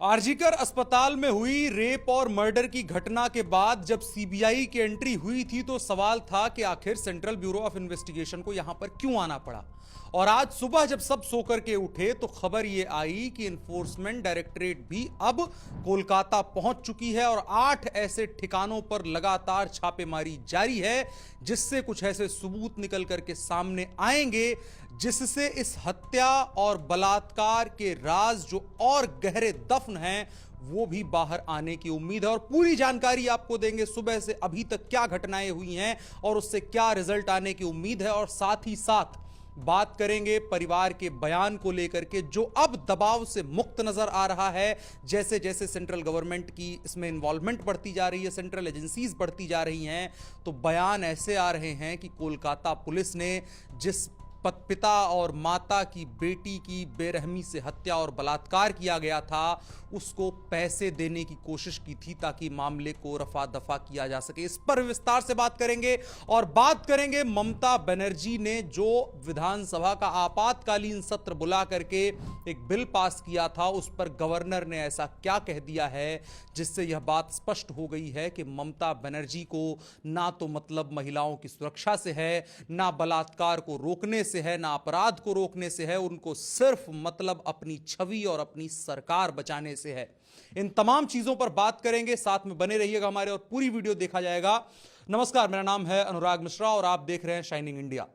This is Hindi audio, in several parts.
आरजीकर अस्पताल में हुई रेप और मर्डर की घटना के बाद जब सीबीआई की एंट्री हुई थी तो सवाल था कि आखिर सेंट्रल ब्यूरो ऑफ इन्वेस्टिगेशन को यहां पर क्यों आना पड़ा। और आज सुबह जब सब सो करके उठे तो खबर यह आई कि इन्फोर्समेंट डायरेक्टरेट भी अब कोलकाता पहुंच चुकी है और 8 ऐसे ठिकानों पर लगातार छापेमारी जारी है, जिससे कुछ ऐसे सबूत निकल करके सामने आएंगे जिससे इस हत्या और बलात्कार के राज जो और गहरे दफन हैं वो भी बाहर आने की उम्मीद है। और पूरी जानकारी आपको देंगे सुबह से अभी तक क्या घटनाएं हुई हैं और उससे क्या रिजल्ट आने की उम्मीद है। और साथ ही साथ बात करेंगे परिवार के बयान को लेकर के जो अब दबाव से मुक्त नजर आ रहा है। जैसे जैसे सेंट्रल गवर्नमेंट की इसमें इन्वॉल्वमेंट बढ़ती जा रही है, सेंट्रल एजेंसीज बढ़ती जा रही हैं, तो बयान ऐसे आ रहे हैं कि कोलकाता पुलिस ने जिस पिता और माता की बेटी की बेरहमी से हत्या और बलात्कार किया गया था उसको पैसे देने की कोशिश की थी ताकि मामले को रफा दफा किया जा सके। इस पर विस्तार से बात करेंगे और बात करेंगे ममता बनर्जी ने जो विधानसभा का आपातकालीन सत्र बुला करके एक बिल पास किया था उस पर गवर्नर ने ऐसा क्या कह दिया है जिससे यह बात स्पष्ट हो गई है कि ममता बनर्जी को ना तो मतलब महिलाओं की सुरक्षा से है, ना बलात्कार को रोकने से है, ना अपराध को रोकने से है, उनको सिर्फ मतलब अपनी छवि और अपनी सरकार बचाने से है। इन तमाम चीजों पर बात करेंगे, साथ में बने रहिएगा हमारे और पूरी वीडियो देखा जाएगा। नमस्कार, मेरा नाम है अनुराग मिश्रा और आप देख रहे हैं शाइनिंग इंडिया।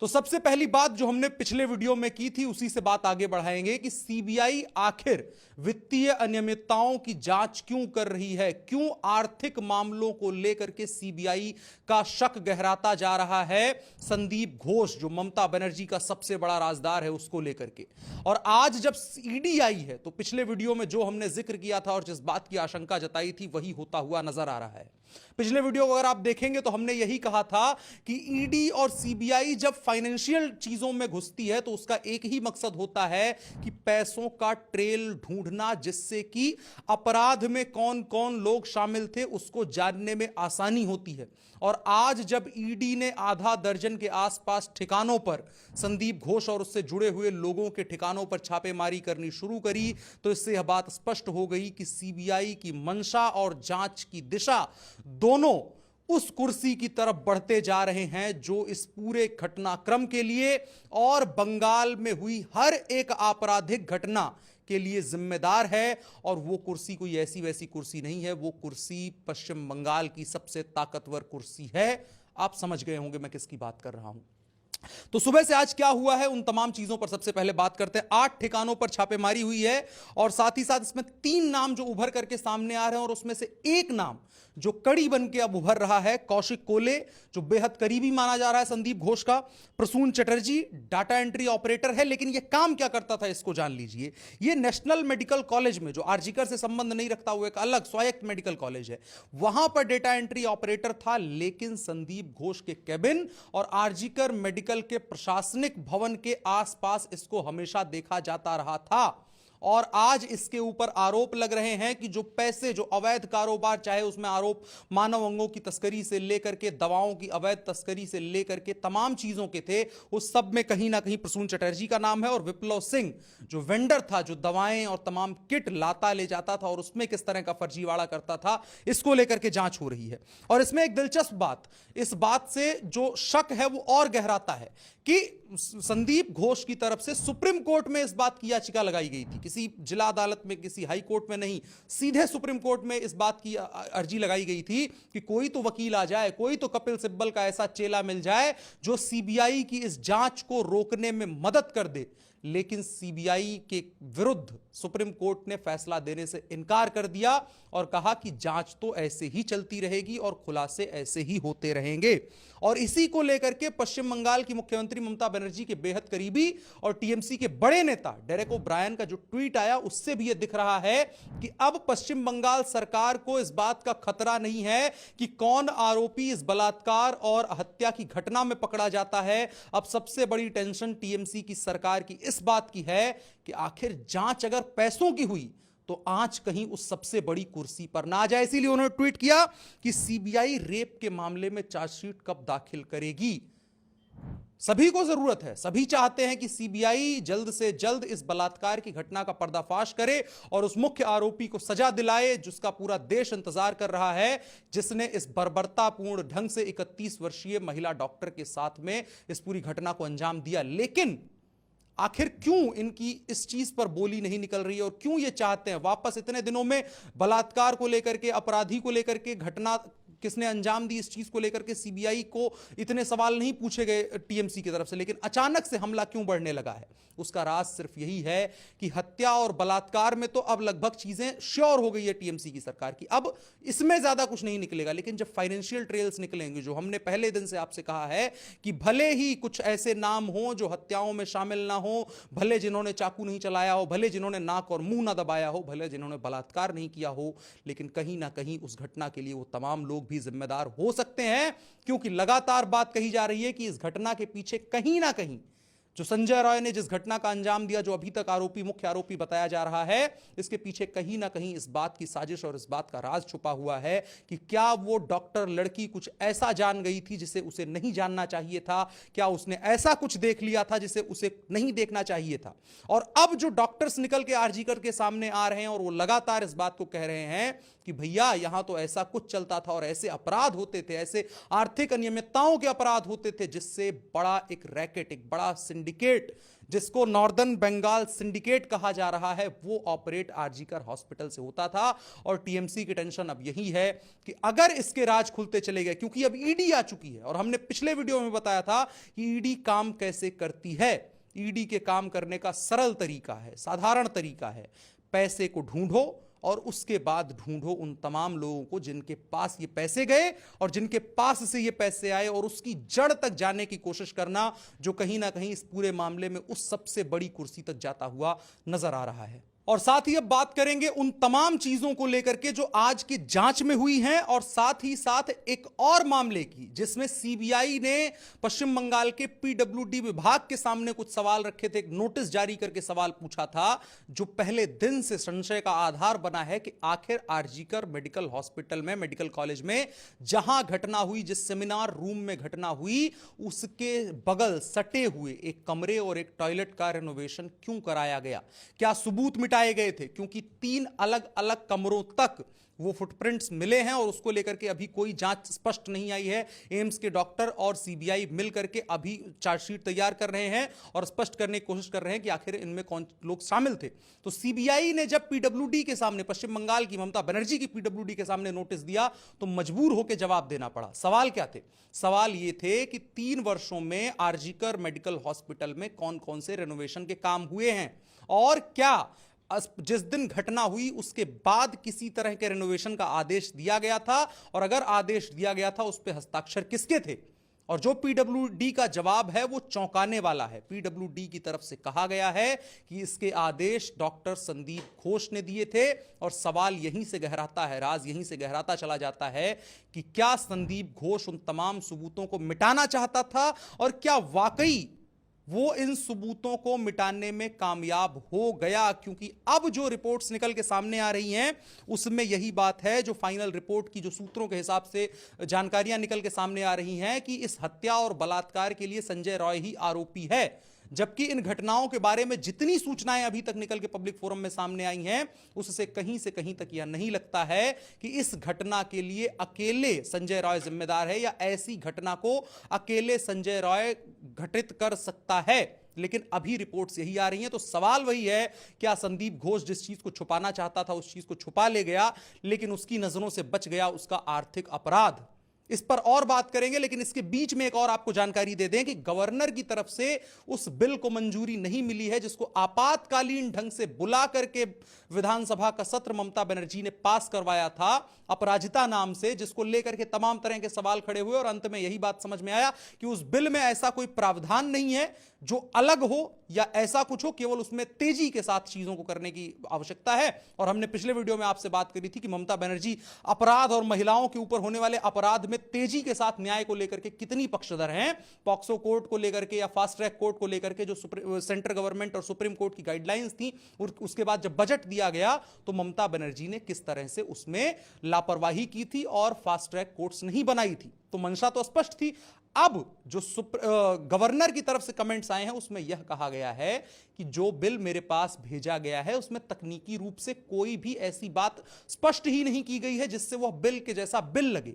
तो सबसे पहली बात जो हमने पिछले वीडियो में की थी उसी से बात आगे बढ़ाएंगे कि सीबीआई आखिर वित्तीय अनियमितताओं की जांच क्यों कर रही है, क्यों आर्थिक मामलों को लेकर के सीबीआई का शक गहराता जा रहा है संदीप घोष जो ममता बनर्जी का सबसे बड़ा राजदार है उसको लेकर के। और आज जब ईडी आई है तो पिछले वीडियो में जो हमने जिक्र किया था और जिस बात की आशंका जताई थी वही होता हुआ नजर आ रहा है। पिछले वीडियो को अगर आप देखेंगे तो हमने यही कहा था कि ईडी और सीबीआई जब फाइनेंशियल चीजों में घुसती है तो उसका एक ही मकसद होता है कि पैसों का ट्रेल ढूंढना, जिससे कि अपराध में कौन कौन लोग शामिल थे उसको जानने में आसानी होती है। और आज जब ईडी ने आधा दर्जन के आसपास ठिकानों पर संदीप घोष और उससे जुड़े हुए लोगों के ठिकानों पर छापेमारी करनी शुरू करी तो इससे यह बात स्पष्ट हो गई कि सीबीआई की मंशा और जांच की दिशा दोनों उस कुर्सी की तरफ बढ़ते जा रहे हैं जो इस पूरे घटनाक्रम के लिए और बंगाल में हुई हर एक आपराधिक घटना के लिए जिम्मेदार है। और वो कुर्सी कोई ऐसी वैसी कुर्सी नहीं है, वो कुर्सी पश्चिम बंगाल की सबसे ताकतवर कुर्सी है। आप समझ गए होंगे मैं किसकी बात कर रहा हूं। तो सुबह से आज क्या हुआ है उन तमाम चीजों पर सबसे पहले बात करते हैं। 8 ठिकानों पर छापेमारी हुई है और साथ ही साथ इसमें 3 नाम जो उभर करके सामने आ रहे हैं और उसमें से एक नाम जो कड़ी बन के अब उभर रहा है कौशिक कोले जो बेहद करीबी माना जा रहा है संदीप घोष का। Prasun Chatterjee data entry operator है, लेकिन यह काम क्या करता था इसको जान लीजिए। यह नेशनल मेडिकल कॉलेज में जो आरजीकर से संबंध नहीं रखता हुआ एक अलग स्वायत्त मेडिकल कॉलेज है वहां पर डेटा एंट्री ऑपरेटर था। लेकिन संदीप घोष के केबिन और आरजीकर मेडिकल के प्रशासनिक भवन के आसपास इसको हमेशा देखा जाता रहा था। और आज इसके ऊपर आरोप लग रहे हैं कि जो पैसे, जो अवैध कारोबार, चाहे उसमें आरोप मानव अंगों की तस्करी से लेकर के दवाओं की अवैध तस्करी से लेकर के तमाम चीजों के थे, उस सब में कहीं ना कहीं प्रसून चटर्जी का नाम है। और विप्लव सिंह जो वेंडर था, जो दवाएं और तमाम किट लाता ले जाता था और उसमें किस तरह का फर्जीवाड़ा करता था, इसको लेकर के जांच हो रही है। और इसमें एक दिलचस्प बात, इस बात से जो शक है वो और गहराता है कि संदीप घोष की तरफ से सुप्रीम कोर्ट में इस बात की याचिका लगाई गई थी, किसी जिला अदालत में, किसी हाई कोर्ट में नहीं, सीधे सुप्रीम कोर्ट में इस बात की अर्जी लगाई गई थी कि कोई तो वकील आ जाए, कोई तो कपिल सिब्बल का ऐसा चेला मिल जाए जो सीबीआई की इस जांच को रोकने में मदद कर दे। लेकिन सीबीआई के विरुद्ध सुप्रीम कोर्ट ने फैसला देने से इनकार कर दिया और कहा कि जांच तो ऐसे ही चलती रहेगी और खुलासे ऐसे ही होते रहेंगे। और इसी को लेकर के पश्चिम बंगाल की मुख्यमंत्री ममता बनर्जी के बेहद करीबी और टीएमसी के बड़े नेता डेरेक ओब्रायन का जो ट्वीट आया उससे भी यह दिख रहा है कि अब पश्चिम बंगाल सरकार को इस बात का खतरा नहीं है कि कौन आरोपी इस बलात्कार और हत्या की घटना में पकड़ा जाता है। अब सबसे बड़ी टेंशन टीएमसी की सरकार की इस बात की है कि आखिर जांच अगर पैसों की हुई तो आंच कहीं उस सबसे बड़ी कुर्सी पर ना आ जाए। इसीलिए उन्होंने ट्वीट किया कि सीबीआई रेप के मामले में चार्जशीट कब दाखिल करेगी। सभी को जरूरत है, सभी चाहते हैं कि सीबीआई जल्द से जल्द इस बलात्कार की घटना का पर्दाफाश करे और उस मुख्य आरोपी को सजा दिलाए जिसका पूरा देश इंतजार कर रहा है, जिसने इस बर्बरतापूर्ण ढंग से 31 वर्षीय महिला डॉक्टर के साथ में इस पूरी घटना को अंजाम दिया। लेकिन आखिर क्यों इनकी इस चीज पर बोली नहीं निकल रही है और क्यों ये चाहते हैं वापस इतने दिनों में बलात्कार को लेकर के, अपराधी को लेकर के, घटना किसने अंजाम दी इस चीज को लेकर के सीबीआई को इतने सवाल नहीं पूछे गए टीएमसी की तरफ से, लेकिन अचानक से हमला क्यों बढ़ने लगा है? उसका राज सिर्फ यही है कि हत्या और बलात्कार में तो अब लगभग चीजें श्योर हो गई है टीएमसी की सरकार की, अब इसमें ज्यादा कुछ नहीं निकलेगा। लेकिन जब फाइनेंशियल ट्रेल्स निकलेंगे, जो हमने पहले दिन से आपसे कहा है कि भले ही कुछ ऐसे नाम हो जो हत्याओं में शामिल ना हो, भले जिन्होंने चाकू नहीं चलाया हो, भले जिन्होंने नाक और मुंह ना दबाया हो, भले जिन्होंने बलात्कार नहीं किया हो, लेकिन कहीं ना कहीं उस घटना के लिए वो तमाम लोग भी जिम्मेदार हो सकते हैं, क्योंकि लगातार बात कही जा रही है कि इस घटना के पीछे कहीं ना कहीं जो संजय रॉय ने जिस घटना का अंजाम दिया, जो अभी तक आरोपी, मुख्य आरोपी बताया जा रहा है, इसके पीछे कहीं ना कहीं इस बात की साजिश और इस बात का राज छुपा हुआ है कि क्या वो डॉक्टर लड़की कुछ ऐसा जान गई थी जिसे उसे नहीं जानना चाहिए था, क्या उसने ऐसा कुछ देख लिया था जिसे उसे नहीं देखना चाहिए था। और अब जो डॉक्टर्स निकल के आरजीकर के सामने आ रहे हैं और वो लगातार इस बात को कह रहे हैं कि भैया यहां तो ऐसा कुछ चलता था और ऐसे अपराध होते थे, ऐसे आर्थिक अनियमितताओं के अपराध होते थे जिससे बड़ा एक रैकेट, एक बड़ा सिंडिकेट, जिसको नॉर्दर्न बंगाल सिंडिकेट कहा जा रहा है, वो ऑपरेट आरजीकर हॉस्पिटल से होता था। और टीएमसी की टेंशन अब यही है कि अगर इसके राज खुलते चले गए, क्योंकि अब ईडी आ चुकी है और हमने पिछले वीडियो में बताया था कि ईडी काम कैसे करती है। ईडी के काम करने का सरल तरीका है, साधारण तरीका है, पैसे को ढूंढो और उसके बाद ढूंढो उन तमाम लोगों को जिनके पास ये पैसे गए और जिनके पास से ये पैसे आए, और उसकी जड़ तक जाने की कोशिश करना, जो कहीं ना कहीं इस पूरे मामले में उस सबसे बड़ी कुर्सी तक जाता हुआ नजर आ रहा है। और साथ ही अब बात करेंगे उन तमाम चीजों को लेकर के जो आज की जांच में हुई हैं, और साथ ही साथ एक और मामले की जिसमें सीबीआई ने पश्चिम बंगाल के पीडब्ल्यूडी विभाग के सामने कुछ सवाल रखे थे, एक नोटिस जारी करके सवाल पूछा था, जो पहले दिन से संशय का आधार बना है कि आखिर आरजीकर मेडिकल हॉस्पिटल में, मेडिकल कॉलेज में जहां घटना हुई, जिस सेमिनार रूम में घटना हुई, उसके बगल सटे हुए एक कमरे और एक टॉयलेट का रेनोवेशन क्यों कराया गया? क्या सबूत मिटाए गए थे? क्योंकि 3 अलग अलग कमरों तक वो फुटप्रिंट्स मिले हैं और उसको लेकर के अभी कोई जांच स्पष्ट नहीं आई है। एम्स के डॉक्टर और सीबीआई मिलकर के अभी चार्जशीट तैयार कर रहे हैं और स्पष्ट करने की कोशिश कर रहे हैं कि आखिर इनमें कौन लोग शामिल थे। तो सीबीआई ने जब पीडब्ल्यूडी के सामने, पश्चिम बंगाल की ममता बनर्जी की पीडब्ल्यूडी के सामने नोटिस दिया, तो मजबूर होकर जवाब देना पड़ा। सवाल क्या थे? सवाल ये थे कि 3 वर्षों में आरजीकर मेडिकल हॉस्पिटल में कौन कौन से रेनोवेशन के काम हुए हैं, और क्या जिस दिन घटना हुई उसके बाद किसी तरह के रेनोवेशन का आदेश दिया गया था, और अगर आदेश दिया गया था उस पर हस्ताक्षर किसके थे? और जो पीडब्ल्यूडी का जवाब है वो चौंकाने वाला है। पीडब्ल्यूडी की तरफ से कहा गया है कि इसके आदेश डॉक्टर संदीप घोष ने दिए थे, और सवाल यहीं से गहराता है, राज यहीं से गहराता चला जाता है कि क्या संदीप घोष उन तमाम सबूतों को मिटाना चाहता था, और क्या वाकई वो इन सबूतों को मिटाने में कामयाब हो गया? क्योंकि अब जो रिपोर्ट्स निकल के सामने आ रही हैं उसमें यही बात है, जो फाइनल रिपोर्ट की जो सूत्रों के हिसाब से जानकारियां निकल के सामने आ रही हैं, कि इस हत्या और बलात्कार के लिए संजय रॉय ही आरोपी है। जबकि इन घटनाओं के बारे में जितनी सूचनाएं अभी तक निकल के पब्लिक फोरम में सामने आई हैं, उससे कहीं से कहीं तक यह नहीं लगता है कि इस घटना के लिए अकेले संजय रॉय जिम्मेदार है, या ऐसी घटना को अकेले संजय रॉय घटित कर सकता है। लेकिन अभी रिपोर्ट्स यही आ रही हैं। तो सवाल वही है, क्या संदीप घोष जिस चीज को छुपाना चाहता था उस चीज को छुपा ले गया, लेकिन उसकी नजरों से बच गया उसका आर्थिक अपराध? इस पर और बात करेंगे, लेकिन इसके बीच में एक और आपको जानकारी दे दें कि गवर्नर की तरफ से उस बिल को मंजूरी नहीं मिली है जिसको आपातकालीन ढंग से बुला करके विधानसभा का सत्र ममता बनर्जी ने पास करवाया था, अपराजिता नाम से, जिसको लेकर के तमाम तरह के सवाल खड़े हुए, और अंत में यही बात समझ में आया कि उस बिल में ऐसा कोई प्रावधान नहीं है जो अलग हो या ऐसा कुछ हो, केवल उसमें तेजी के साथ चीजों को करने की आवश्यकता है। और हमने पिछले वीडियो में आपसे बात करी थी कि ममता बनर्जी अपराध और महिलाओं के ऊपर होने वाले अपराध में तेजी के साथ न्याय को लेकर के कितनी पक्षधर हैं। पॉक्सो कोर्ट को लेकर के या फास्ट ट्रैक कोर्ट को लेकर के जो सेंट्रल गवर्नमेंट और सुप्रीम कोर्ट की गाइडलाइंस थी, उसके बाद जब बजट दिया गया तो ममता बनर्जी ने किस तरह से उसमें लापरवाही की थी और फास्ट ट्रैक कोर्ट्स नहीं बनाई थी। तो मंशा तो स्पष्ट थी। अब जो गवर्नर की तरफ से कमेंट्स आए हैं उसमें यह कहा गया है कि जो बिल मेरे पास भेजा गया है उसमें तकनीकी रूप से कोई भी ऐसी बात स्पष्ट ही नहीं की गई है जिससे वह बिल के जैसा बिल लगे।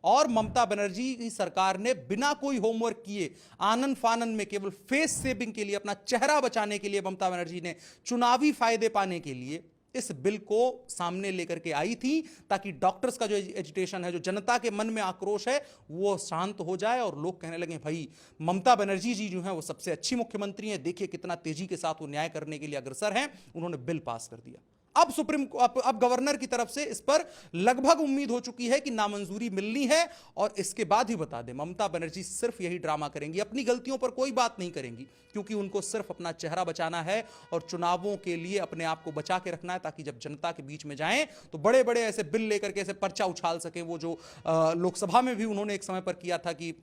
और ममता बनर्जी की सरकार ने बिना कोई होमवर्क किए आनन फानन में केवल फेस सेविंग के लिए, अपना चेहरा बचाने के लिए, ममता बनर्जी ने चुनावी फायदे पाने के लिए इस बिल को सामने लेकर के आई थी ताकि डॉक्टर्स का जो एजिटेशन है, जो जनता के मन में आक्रोश है, वो शांत हो जाए और लोग कहने लगे भाई ममता बनर्जी जी जो हैं वो सबसे अच्छी मुख्यमंत्री हैं, देखिए कितना तेजी के साथ वो न्याय करने के लिए अग्रसर हैं। उन्होंने बिल पास कर दिया। अब गवर्नर की तरफ से इस पर लगभग उम्मीद हो चुकी है कि नामंजूरी मिलनी है और इसके बाद ही बता दें ममता बनर्जी सिर्फ यही ड्रामा करेंगी, अपनी गलतियों पर कोई बात नहीं करेंगी, क्योंकि उनको सिर्फ अपना चेहरा बचाना है और चुनावों के लिए अपने आप को बचा के रखना है ताकि जब जनता के बीच में जाएं तो बड़े बड़े ऐसे बिल लेकर के ऐसे पर्चा उछाल सकें। वो जो लोकसभा में भी उन्होंने एक समय पर किया था कि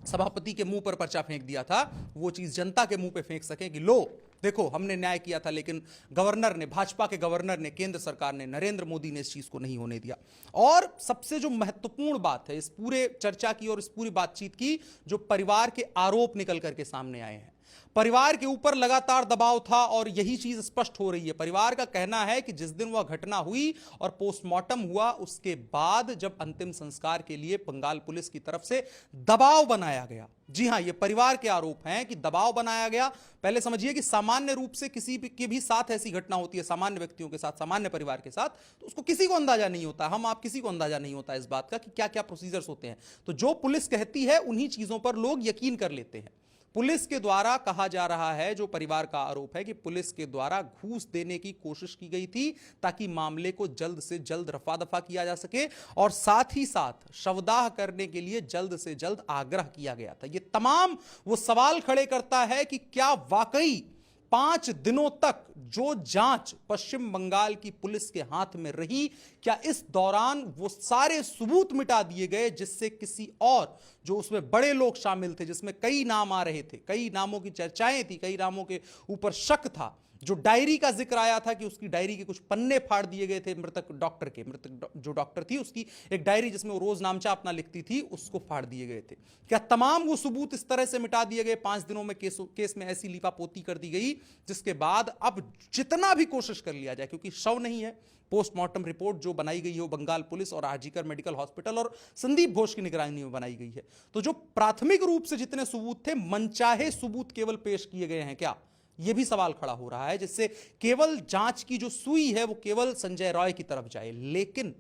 सभापति के मुंह पर पर्चा फेंक दिया था, वो चीज जनता के मुंह पे फेंक सके कि लो देखो हमने न्याय किया था। लेकिन गवर्नर ने, भाजपा के गवर्नर ने, केंद्र सरकार ने, नरेंद्र मोदी ने इस चीज को नहीं होने दिया। और सबसे जो महत्वपूर्ण बात है इस पूरे चर्चा की और इस पूरी बातचीत की, जो परिवार के आरोप निकल करके सामने आए हैं, परिवार के ऊपर लगातार दबाव था और यही चीज स्पष्ट हो रही है। परिवार का कहना है कि जिस दिन वह घटना हुई और पोस्टमार्टम हुआ उसके बाद जब अंतिम संस्कार के लिए बंगाल पुलिस की तरफ से दबाव बनाया गया, जी हां, ये परिवार के आरोप हैं कि दबाव बनाया गया। पहले समझिए कि सामान्य रूप से किसी के भी साथ ऐसी घटना होती है, सामान्य व्यक्तियों के साथ, सामान्य परिवार के साथ, तो उसको किसी को अंदाजा नहीं होता, हम आप किसी को अंदाजा नहीं होता इस बात का कि क्या क्या प्रोसीजर्स होते हैं। तो जो पुलिस कहती है उन्हीं चीजों पर लोग यकीन कर लेते हैं। पुलिस के द्वारा कहा जा रहा है, जो परिवार का आरोप है कि पुलिस के द्वारा घूस देने की कोशिश की गई थी ताकि मामले को जल्द से जल्द रफा दफा किया जा सके और साथ ही साथ शवदाह करने के लिए जल्द से जल्द आग्रह किया गया था। ये तमाम वो सवाल खड़े करता है कि क्या वाकई 5 दिनों तक जो जांच पश्चिम बंगाल की पुलिस के हाथ में रही, क्या इस दौरान वो सारे सबूत मिटा दिए गए जिससे किसी और, जो उसमें बड़े लोग शामिल थे, जिसमें कई नाम आ रहे थे, कई नामों की चर्चाएं थी, कई नामों के ऊपर शक था, जो डायरी का जिक्र आया था कि उसकी डायरी के कुछ पन्ने फाड़ दिए गए थे मृतक जो डॉक्टर थी उसकी एक डायरी जिसमें वो रोज नामचा अपना लिखती थी, उसको फाड़ दिए गए थे। क्या तमाम वो सबूत इस तरह से मिटा दिए गए? 5 दिनों में केस में ऐसी लीपापोती कर दी गई जिसके बाद अब जितना भी कोशिश कर लिया जाए, क्योंकि शव नहीं है, पोस्टमार्टम रिपोर्ट जो बनाई गई है वो बंगाल पुलिस और आरजीकर मेडिकल हॉस्पिटल और संदीप घोष की निगरानी में बनाई गई है, तो जो प्राथमिक रूप से जितने सबूत थे, मनचाहे सबूत केवल पेश किए गए हैं क्या? यह भी सवाल खड़ा हो रहा है, जिससे केवल जांच की जो सुई है वो केवल संजय रॉय की तरफ जाए। लेकिन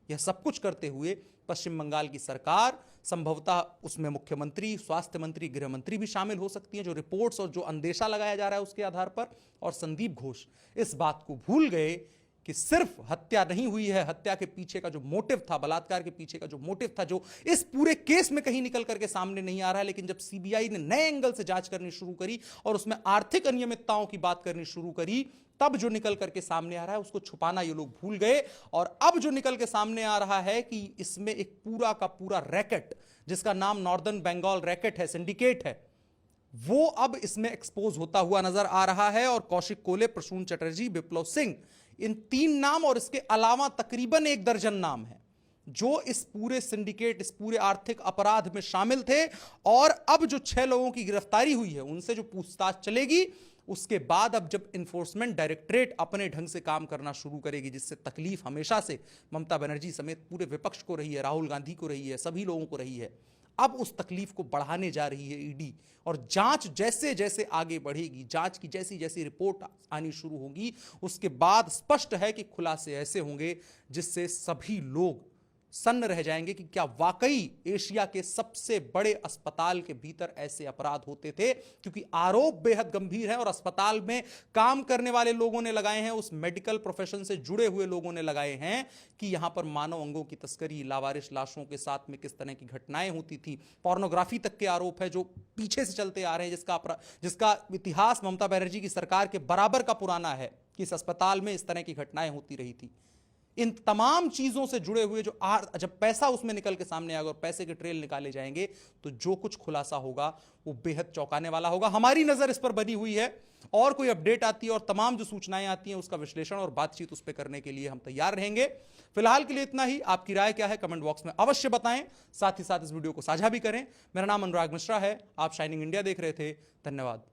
यह सब कुछ करते हुए पश्चिम बंगाल की सरकार, संभवतः उसमें मुख्यमंत्री, स्वास्थ्य मंत्री, गृह मंत्री भी शामिल हो सकती हैं, जो रिपोर्ट्स और जो अंदेशा लगाया जा रहा है उसके आधार पर, और संदीप घोष इस बात को भूल गए कि सिर्फ हत्या नहीं हुई है, हत्या के पीछे का जो मोटिव था, बलात्कार के पीछे का जो मोटिव था, जो इस पूरे केस में कहीं निकल करके सामने नहीं आ रहा है, लेकिन जब सीबीआई ने नए एंगल से जांच करनी शुरू करी और उसमें आर्थिक अनियमितताओं की बात करनी शुरू करी, तब जो निकल करके सामने आ रहा है उसको छुपाना ये लोग भूल गए। और अब जो निकल के सामने आ रहा है कि इसमें एक पूरा का पूरा रैकेट, जिसका नाम नॉर्दर्न बंगाल रैकेट है, सिंडिकेट है, वो अब इसमें एक्सपोज होता हुआ नजर आ रहा है। और कौशिक कोले, प्रसून चटर्जी, विप्लव सिंह, इन 3 नाम और इसके अलावा तकरीबन 1 दर्जन नाम है जो इस पूरे सिंडिकेट, इस पूरे आर्थिक अपराध में शामिल थे। और अब जो 6 लोगों की गिरफ्तारी हुई है, उनसे जो पूछताछ चलेगी, उसके बाद अब जब इन्फोर्समेंट डायरेक्टरेट अपने ढंग से काम करना शुरू करेगी, जिससे तकलीफ हमेशा से ममता बनर्जी समेत पूरे विपक्ष को रही है, राहुल गांधी को रही है, सभी लोगों को रही है, अब उस तकलीफ को बढ़ाने जा रही है ईडी। और जांच जैसे जैसे आगे बढ़ेगी, जांच की जैसी जैसी रिपोर्ट आनी शुरू होगी, उसके बाद स्पष्ट है कि खुलासे ऐसे होंगे जिससे सभी लोग सन्न रह जाएंगे कि क्या वाकई एशिया के सबसे बड़े अस्पताल के भीतर ऐसे अपराध होते थे। क्योंकि आरोप बेहद गंभीर है और अस्पताल में काम करने वाले लोगों ने लगाए हैं, उस मेडिकल प्रोफेशन से जुड़े हुए लोगों ने लगाए हैं कि यहां पर मानव अंगों की तस्करी, लावारिस लाशों के साथ में किस तरह की घटनाएं होती थी, पोर्नोग्राफी तक के आरोप है जो पीछे से चलते आ रहे हैं, जिसका इतिहास ममता बनर्जी की सरकार के बराबर का पुराना है कि इस अस्पताल में इस तरह की घटनाएं होती रही थी। इन तमाम चीजों से जुड़े हुए जो जब पैसा उसमें निकल के सामने आएगा और पैसे के ट्रेल निकाले जाएंगे तो जो कुछ खुलासा होगा वो बेहद चौंकाने वाला होगा। हमारी नजर इस पर बनी हुई है और कोई अपडेट आती है और तमाम जो सूचनाएं आती हैं उसका विश्लेषण और बातचीत उस पर करने के लिए हम तैयार रहेंगे। फिलहाल के लिए इतना ही। आपकी राय क्या है कमेंट बॉक्स में अवश्य बताएं, साथ ही साथ इस वीडियो को साझा भी करें। मेरा नाम अनुराग मिश्रा है, आप शाइनिंग इंडिया देख रहे थे। धन्यवाद।